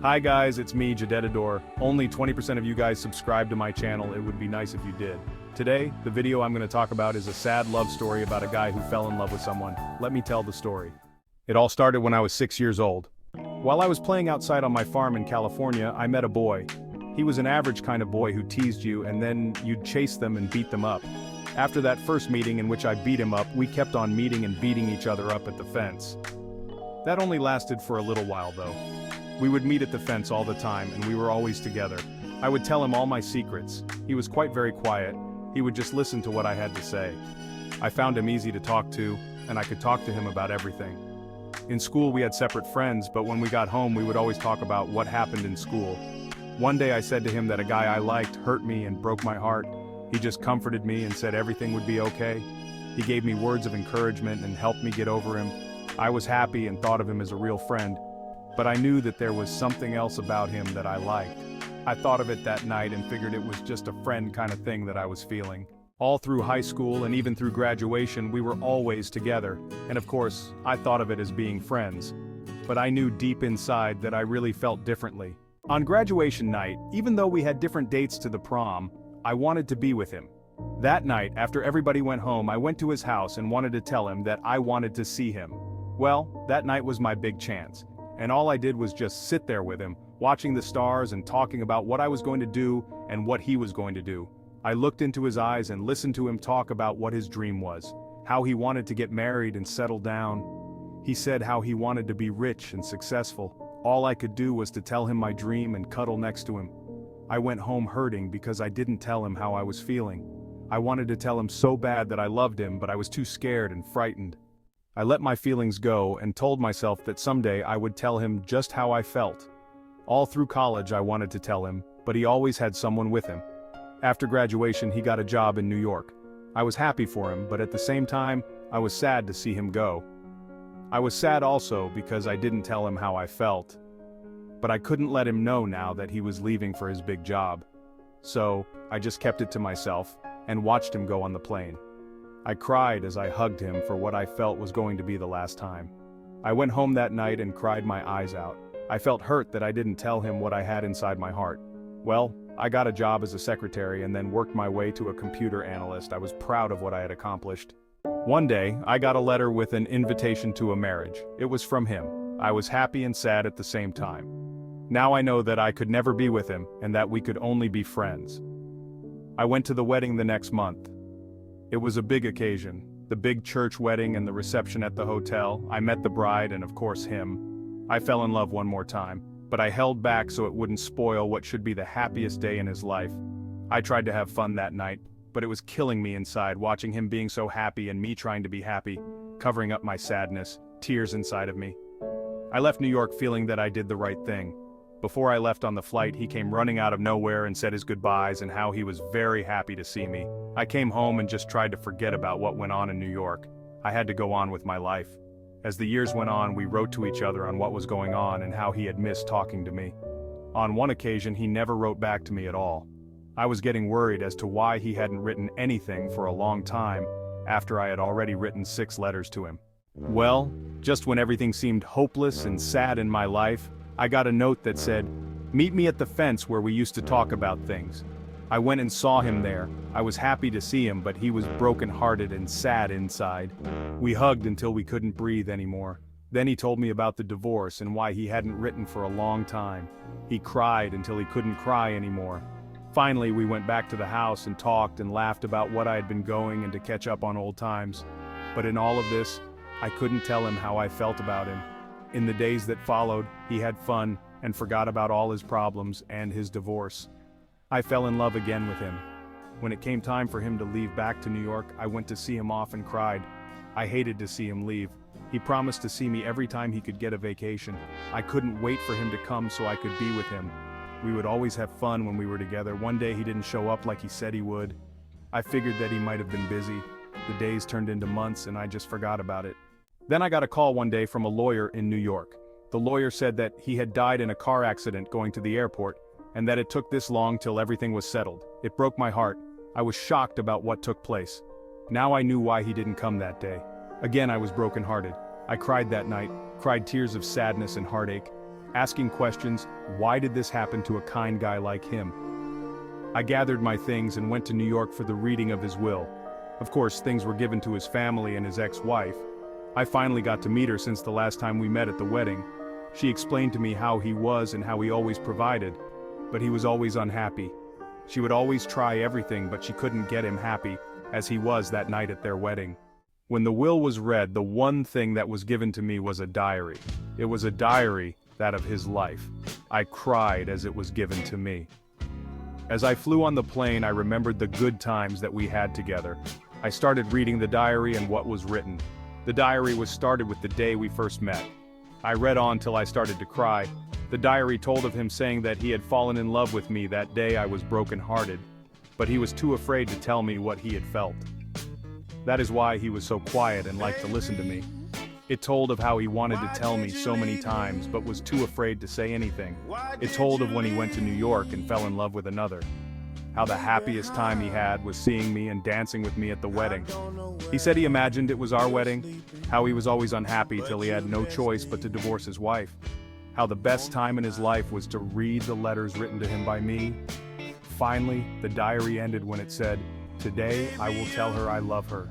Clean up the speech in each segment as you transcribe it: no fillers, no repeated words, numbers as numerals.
Hi guys, it's me, Jededitor. Only 20% of you guys subscribe to my channel, it would be nice if you did. Today, the video I'm going to talk about is a sad love story about a guy who fell in love with someone. Let me tell the story. It all started when I was 6 years old. While I was playing outside on my farm in California, I met a boy. He was an average kind of boy who teased you and then you'd chase them and beat them up. After that first meeting in which I beat him up, we kept on meeting and beating each other up at the fence. That only lasted for a little while though. We would meet at the fence all the time and we were always together. I would tell him all my secrets. He was quite very quiet. He would just listen to what I had to say. I found him easy to talk to, and I could talk to him about everything. In school we had separate friends, but when we got home we would always talk about what happened in school. One day I said to him that a guy I liked hurt me and broke my heart. He just comforted me and said everything would be okay. He gave me words of encouragement and helped me get over him. I was happy and thought of him as a real friend. But I knew that there was something else about him that I liked. I thought of it that night and figured it was just a friend kind of thing that I was feeling. All through high school and even through graduation we were always together, and of course, I thought of it as being friends. But I knew deep inside that I really felt differently. On graduation night, even though we had different dates to the prom, I wanted to be with him. That night, after everybody went home, I went to his house and wanted to tell him that I wanted to see him. Well, that night was my big chance. And all I did was just sit there with him, watching the stars and talking about what I was going to do and what he was going to do. I looked into his eyes and listened to him talk about what his dream was, how he wanted to get married and settle down. He said how he wanted to be rich and successful. All I could do was to tell him my dream and cuddle next to him. I went home hurting because I didn't tell him how I was feeling. I wanted to tell him so bad that I loved him, but I was too scared and frightened. I let my feelings go and told myself that someday I would tell him just how I felt. All through college I wanted to tell him, but he always had someone with him. After graduation he got a job in New York. I was happy for him, but at the same time, I was sad to see him go. I was sad also because I didn't tell him how I felt. But I couldn't let him know now that he was leaving for his big job. So, I just kept it to myself and watched him go on the plane. I cried as I hugged him for what I felt was going to be the last time. I went home that night and cried my eyes out. I felt hurt that I didn't tell him what I had inside my heart. Well, I got a job as a secretary and then worked my way to a computer analyst. I was proud of what I had accomplished. One day, I got a letter with an invitation to a marriage. It was from him. I was happy and sad at the same time. Now I know that I could never be with him and that we could only be friends. I went to the wedding the next month. It was a big occasion, the big church wedding and the reception at the hotel. I met the bride and of course him. I fell in love one more time, but I held back so it wouldn't spoil what should be the happiest day in his life. I tried to have fun that night, but it was killing me inside watching him being so happy and me trying to be happy, covering up my sadness, tears inside of me. I left New York feeling that I did the right thing. Before I left on the flight, he came running out of nowhere and said his goodbyes and how he was very happy to see me. I came home and just tried to forget about what went on in New York. I had to go on with my life. As the years went on, we wrote to each other on what was going on and how he had missed talking to me. On one occasion, he never wrote back to me at all. I was getting worried as to why he hadn't written anything for a long time after I had already written 6 letters to him. Well, just when everything seemed hopeless and sad in my life, I got a note that said, "Meet me at the fence where we used to talk about things." I went and saw him there. I was happy to see him, but he was broken-hearted and sad inside. We hugged until we couldn't breathe anymore. Then he told me about the divorce and why he hadn't written for a long time. He cried until he couldn't cry anymore. Finally, we went back to the house and talked and laughed about what I had been going and to catch up on old times. But in all of this, I couldn't tell him how I felt about him. In the days that followed, he had fun and forgot about all his problems and his divorce. I fell in love again with him. When it came time for him to leave back to New York, I went to see him off and cried. I hated to see him leave. He promised to see me every time he could get a vacation. I couldn't wait for him to come so I could be with him. We would always have fun when we were together. One day he didn't show up like he said he would. I figured that he might have been busy. The days turned into months and I just forgot about it. Then I got a call one day from a lawyer in New York. The lawyer said that he had died in a car accident going to the airport, and that it took this long till everything was settled. It broke my heart. I was shocked about what took place. Now I knew why he didn't come that day. Again I was brokenhearted. I cried that night, cried tears of sadness and heartache. asking questions, why did this happen to a kind guy like him? I gathered my things and went to New York for the reading of his will. Of course, things were given to his family and his ex-wife. I finally got to meet her since the last time we met at the wedding. She explained to me how he was and how he always provided, but he was always unhappy. She would always try everything, but she couldn't get him happy, as he was that night at their wedding. When the will was read, the one thing that was given to me was a diary. It was a diary, that of his life. I cried as it was given to me. As I flew on the plane, I remembered the good times that we had together. I started reading the diary and what was written. The diary was started with the day we first met. I read on till I started to cry. The diary told of him saying that he had fallen in love with me that day I was broken-hearted, but he was too afraid to tell me what he had felt. That is why he was so quiet and liked to listen to me. It told of how he wanted to tell me so many times but was too afraid to say anything. It told of when he went to New York and fell in love with another. How the happiest time he had was seeing me and dancing with me at the wedding. He said he imagined it was our wedding, how he was always unhappy till he had no choice but to divorce his wife. How the best time in his life was to read the letters written to him by me. Finally, the diary ended when it said, "Today I will tell her I love her."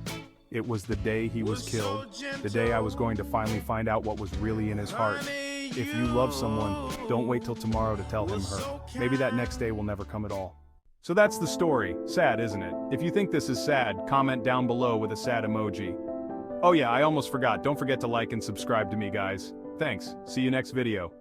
It was the day he was killed, the day I was going to finally find out what was really in his heart. If you love someone, don't wait till tomorrow to tell him her. Maybe that next day will never come at all. So that's the story. Sad, isn't it? If you think this is sad, comment down below with a sad emoji. Oh yeah, I almost forgot. Don't forget to like and subscribe to me, guys. Thanks. See you next video.